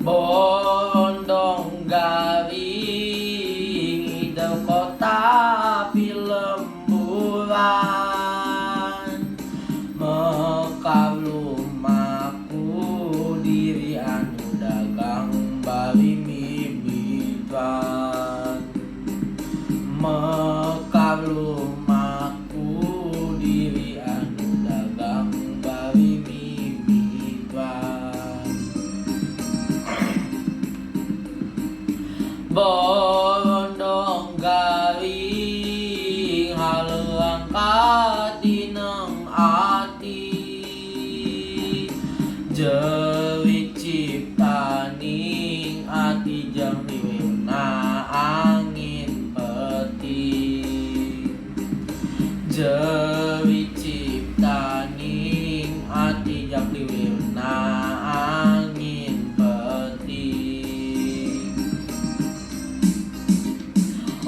Bondong garing idau kota film bulan mekar lumaku diri anu dagang bali mimpian mekar lumaku diri anu dagang bali mimpian Bondong garing haleuang katineng ati jerit ciptaning ati jeung liwirna angin peting jerit ciptaning ati jeung liwirna angin peting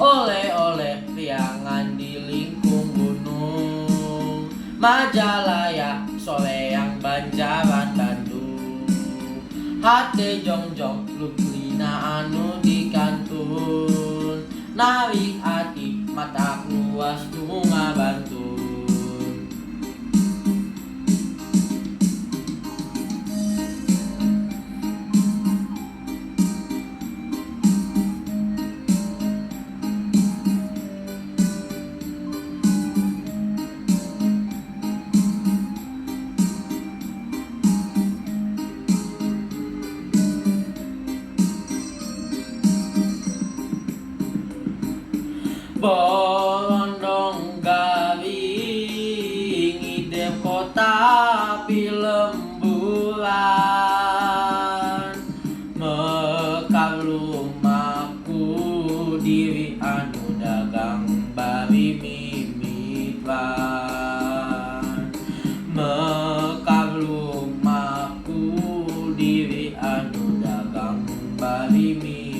oleh-oleh riangan di lingkung gunung Majalaya Soleang Banjaran Bandung hate jongjong luglina anu di kantun narik ati mata luas nu ngabantun Bondong garing ideu kota film bulan mekar lumaku diri anu dagang bari mimpian mekar lumaku diri anu dagang bari mimpian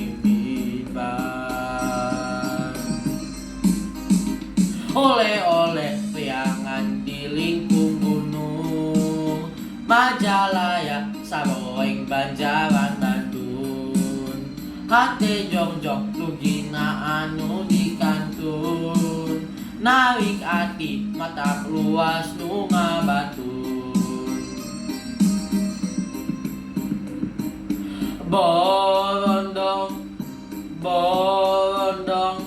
oleh-oleh riangan di lingkung gunung Majalaya Saroeng Banjaran Bandung hate jongjong lugina anu di kantun narik ati mata luas nu ngabatun Borondong Borondong